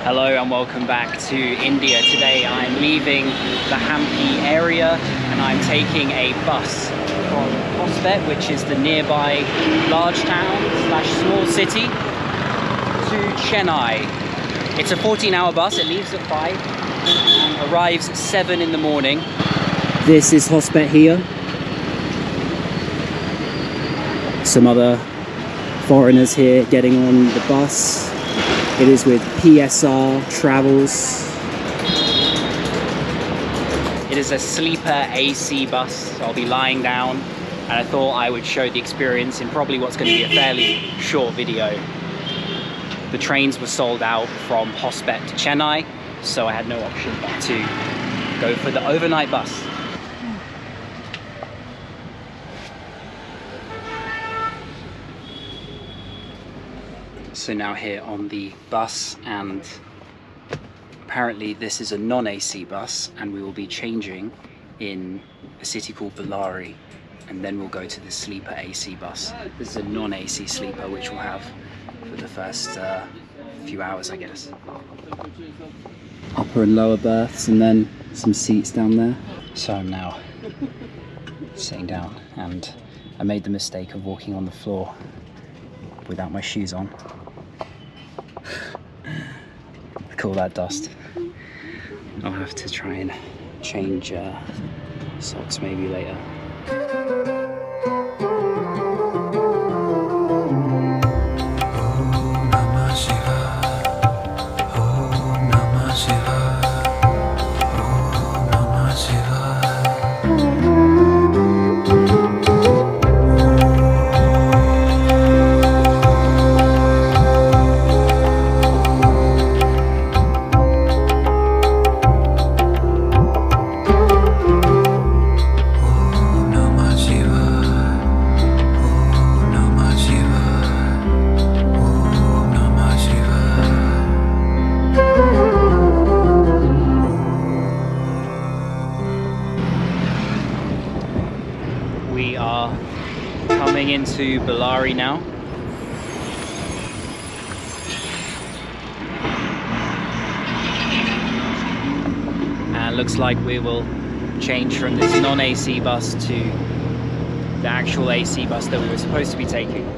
Hello and welcome back to India. Today I'm leaving the Hampi area and I'm taking a bus from Hospet, which is the nearby large town / small city, to Chennai. It's a 14-hour bus. It leaves at 5 and arrives at 7 in the morning. This is Hospet here. Some other foreigners here getting on the bus. It is with PSR Travels. It is a sleeper AC bus, so I'll be lying down, and I thought I would show the experience in probably what's going to be a fairly short video. The trains were sold out from Hospet to Chennai, so I had no option but to go for the overnight bus. So now here on the bus, and apparently this is a non-AC bus, and we will be changing in a city called Bellary, and then we'll go to the sleeper AC bus. This is a non-AC sleeper which we'll have for the first few hours, I guess. Upper and lower berths, and then some seats down there. So I'm now sitting down, and I made the mistake of walking on the floor without my shoes on. All that dust. I'll have to try and change socks maybe later. We are coming into Bellary now. And looks like we will change from this non-AC bus to the actual AC bus that we were supposed to be taking.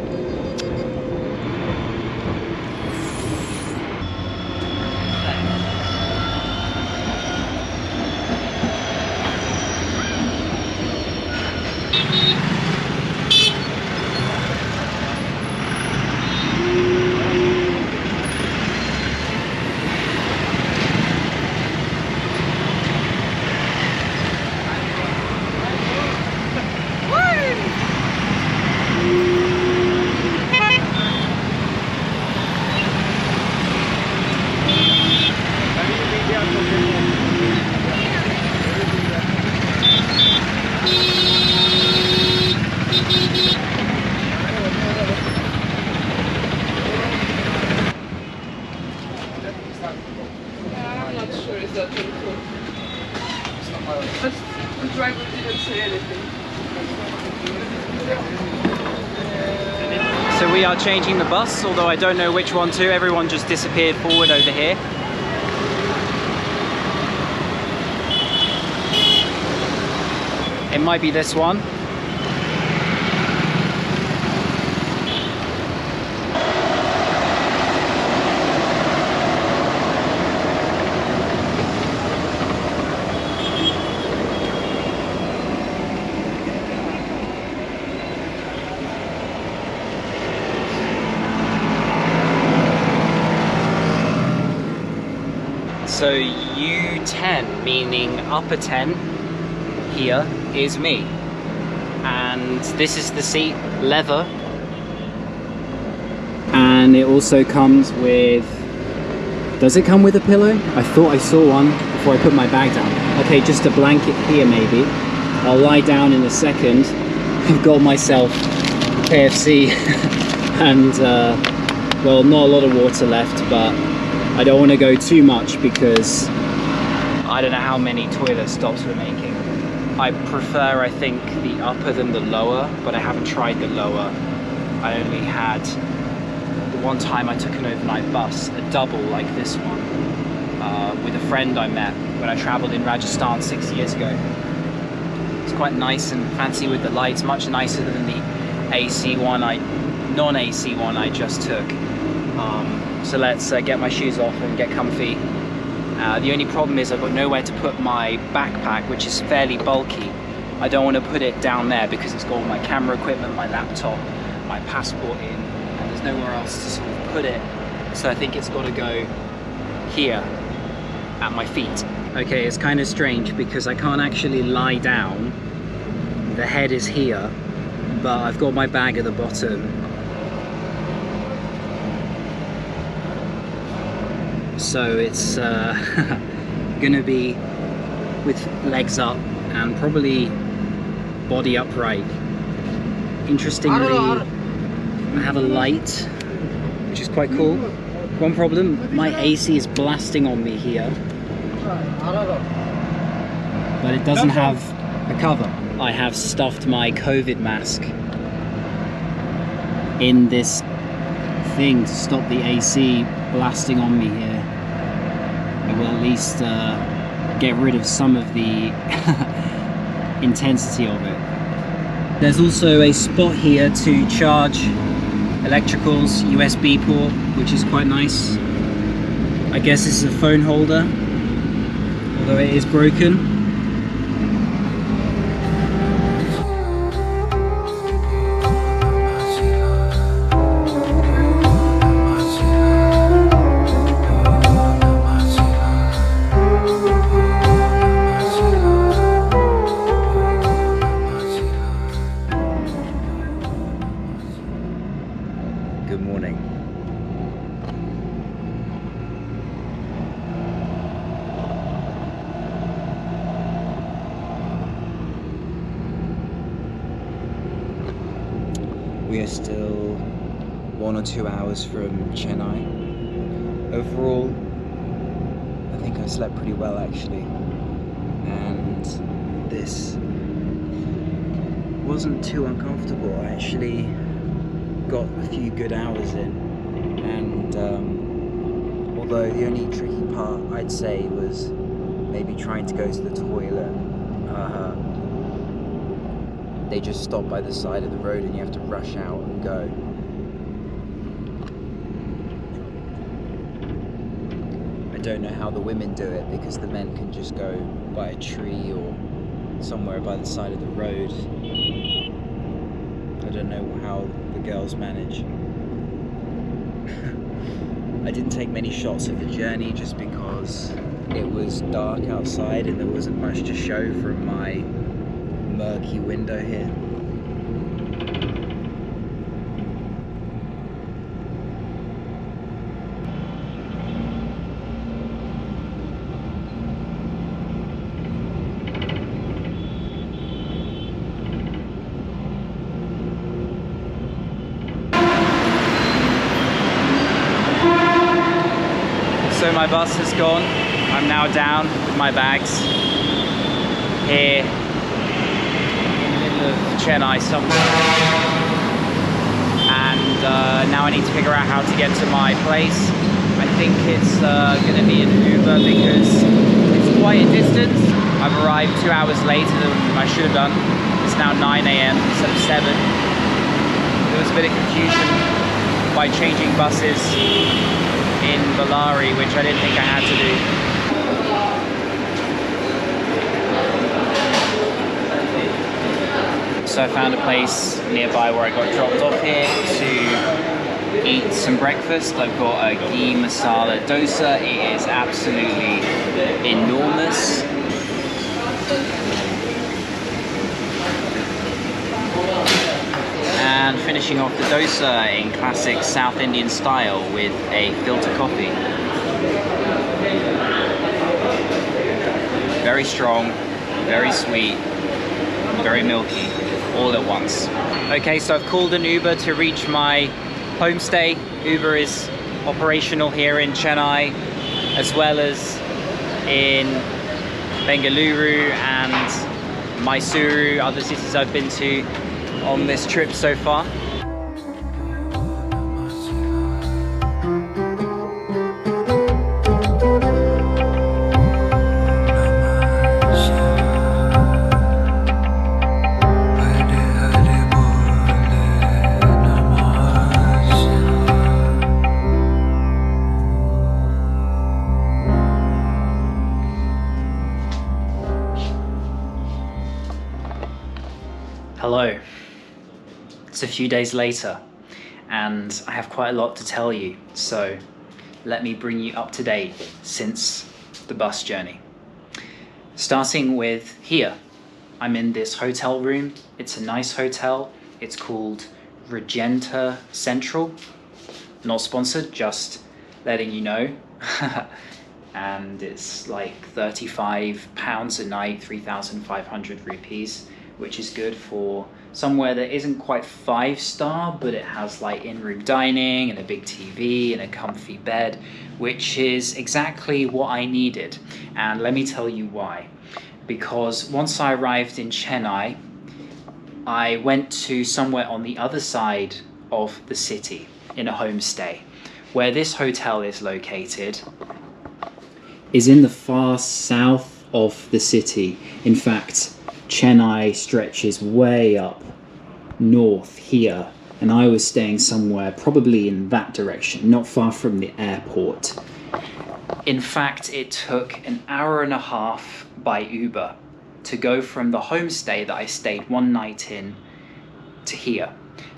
The driver didn't say anything. So we are changing the bus, although I don't know which one to. Everyone just disappeared forward over here. It might be this one. So U10, meaning upper 10, here is me. And this is the seat, leather. And it also comes with, does it come with a pillow? I thought I saw one before I put my bag down. Okay, just a blanket here maybe. I'll lie down in a second. I've got myself KFC and well, not a lot of water left, but I don't want to go too much because I don't know how many toilet stops we're making. I prefer, I think, the upper than the lower, but I haven't tried the lower. I only had, the one time I took an overnight bus, a double like this one. friend I met when I travelled in Rajasthan 6 years ago. It's quite nice and fancy with the lights, much nicer than the non-AC one I just took. So let's get my shoes off and get comfy. The only problem is I've got nowhere to put my backpack, which is fairly bulky. I don't want to put it down there because it's got all my camera equipment, my laptop, my passport in, and there's nowhere else to sort of put it. So I think it's got to go here at my feet. Okay, it's kind of strange because I can't actually lie down. The head is here, but I've got my bag at the bottom. So it's gonna be with legs up and probably body upright. Interestingly, I have a light, which is quite cool. One problem, my AC is blasting on me here, but it doesn't have a cover. I have stuffed my COVID mask in this thing to stop the AC blasting on me here. It will at least get rid of some of the intensity of it. There's also a spot here to charge electricals, USB port, which is quite nice. I guess this is a phone holder, although it is broken. Good morning. We are still 1 or 2 hours from Chennai. Overall, I think I slept pretty well actually, and this wasn't too uncomfortable. I actually got a few good hours in, and although the only tricky part I'd say was maybe trying to go to the toilet. They just stop by the side of the road and you have to rush out and go. I don't know how the women do it, because the men can just go by a tree or somewhere by the side of the road. I don't know how the girls manage. I didn't take many shots of the journey just because it was dark outside and there wasn't much to show from my murky window here. So my bus has gone. I'm now down with my bags here in the middle of Chennai somewhere. And now I need to figure out how to get to my place. I think it's going to be an Uber because it's quite a distance. I've arrived 2 hours later than I should have done. It's now 9 AM instead of 7. There was a bit of confusion by changing buses in Ballari, which I didn't think I had to do. So I found a place nearby where I got dropped off here to eat some breakfast. I've got a ghee masala dosa. It is absolutely enormous. And finishing off the dosa in classic South Indian style with a filter coffee. Very strong, very sweet, very milky, all at once. Okay, so I've called an Uber to reach my homestay. Uber is operational here in Chennai, as well as in Bengaluru and Mysuru, other cities I've been to on this trip so far. Hello. It's a few days later and I have quite a lot to tell you, so let me bring you up to date since the bus journey. Starting with here, I'm in this hotel room. It's a nice hotel. It's called Regenta Central. Not sponsored, just letting you know. And it's like £35 a night, 3,500 rupees, which is good for somewhere that isn't quite 5-star, but it has like in-room dining and a big TV and a comfy bed, which is exactly what I needed. And let me tell you why. Because once I arrived in Chennai, I went to somewhere on the other side of the city in a homestay. Where this hotel is located is in the far south of the city. In fact, Chennai stretches way up north here, and I was staying somewhere probably in that direction, not far from the airport. In fact, it took an hour and a half by Uber to go from the homestay that I stayed one night in to here.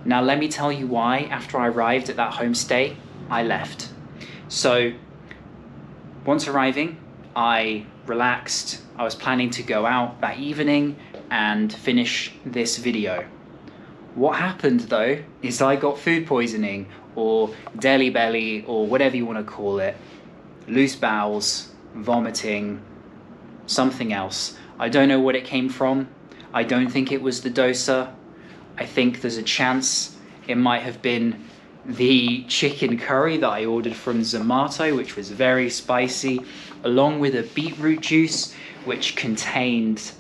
Now let me tell you why. After I arrived at that homestay, I left. So once arriving, I relaxed. I was planning to go out that evening and finish this video. What happened though is I got food poisoning, or deli belly, or whatever you want to call it. Loose bowels, vomiting, something else. I don't know what it came from. I don't think it was the dosa. I think there's a chance it might have been the chicken curry that I ordered from Zomato, which was very spicy, along with a beetroot juice, which contained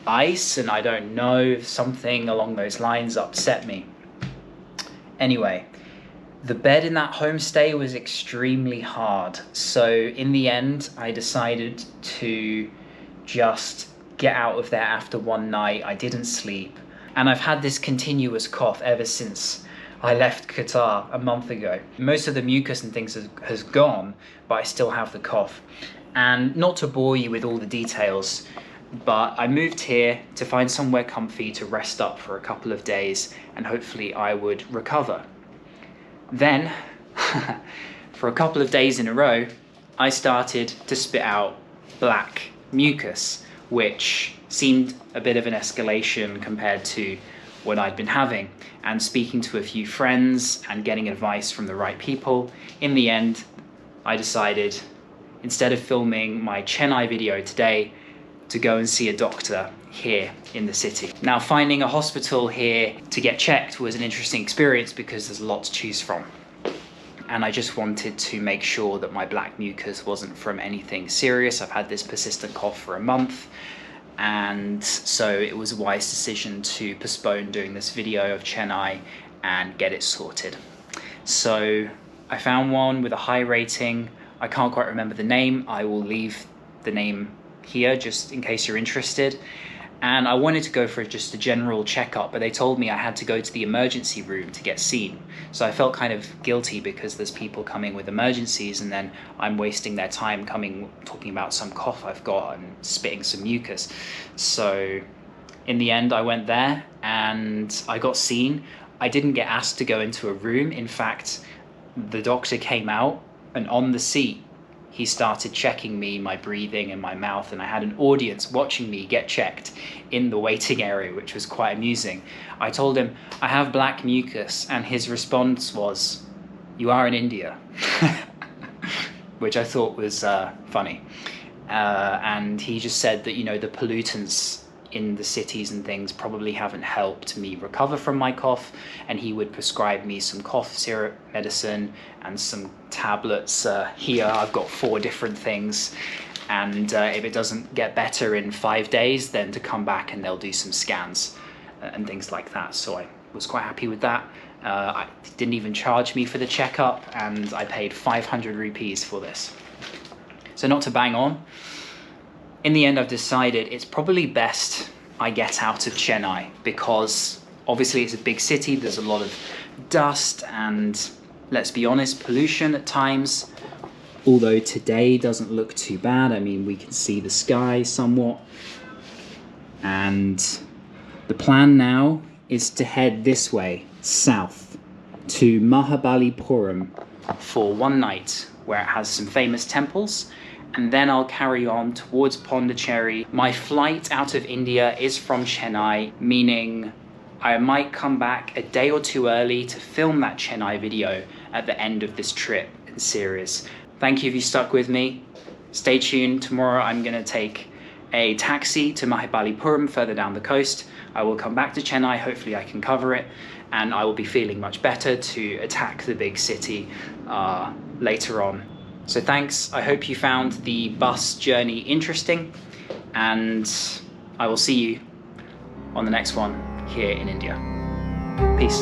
ice, and I don't know if something along those lines upset me. Anyway, the bed in that homestay was extremely hard, so in the end I decided to just get out of there after one night. I didn't sleep, and I've had this continuous cough ever since I left Qatar a month ago. Most of the mucus and things has gone, but I still have the cough. And not to bore you with all the details, but I moved here to find somewhere comfy to rest up for a couple of days, and hopefully I would recover. Then, for a couple of days in a row, I started to spit out black mucus, which seemed a bit of an escalation compared to what I'd been having. And speaking to a few friends and getting advice from the right people, in the end, I decided, instead of filming my Chennai video today, to go and see a doctor here in the city. Now, finding a hospital here to get checked was an interesting experience because there's a lot to choose from. And I just wanted to make sure that my black mucus wasn't from anything serious. I've had this persistent cough for a month, and so it was a wise decision to postpone doing this video of Chennai and get it sorted. So I found one with a high rating. I can't quite remember the name. I will leave the name here just in case you're interested. And I wanted to go for just a general checkup, but they told me I had to go to the emergency room to get seen. So I felt kind of guilty because there's people coming with emergencies and then I'm wasting their time talking about some cough I've got and spitting some mucus. So in the end, I went there and I got seen. I didn't get asked to go into a room. In fact, the doctor came out, and on the seat, he started checking me, my breathing and my mouth, and I had an audience watching me get checked in the waiting area, which was quite amusing. I told him, I have black mucus, and his response was, "You are in India," which I thought was funny. And he just said that, you know, the pollutants in the cities and things probably haven't helped me recover from my cough, and he would prescribe me some cough syrup medicine and some tablets. Here I've got 4 different things, and if it doesn't get better in 5 days, then to come back and they'll do some scans and things like that. So I was quite happy with that. I didn't even charge me for the checkup, and I paid 500 rupees for this. So not to bang on, in the end I've decided it's probably best I get out of Chennai, because obviously it's a big city, there's a lot of dust and, let's be honest, pollution at times. Although today doesn't look too bad. I mean, we can see the sky somewhat. And the plan now is to head this way, south, to Mahabalipuram for one night, where it has some famous temples, and then I'll carry on towards Pondicherry. My flight out of India is from Chennai, meaning I might come back a day or two early to film that Chennai video at the end of this trip and series. Thank you if you stuck with me. Stay tuned. Tomorrow I'm going to take a taxi to Mahabalipuram further down the coast. I will come back to Chennai, hopefully I can cover it, and I will be feeling much better to attack the big city later on. So thanks, I hope you found the bus journey interesting, and I will see you on the next one here in India. Peace.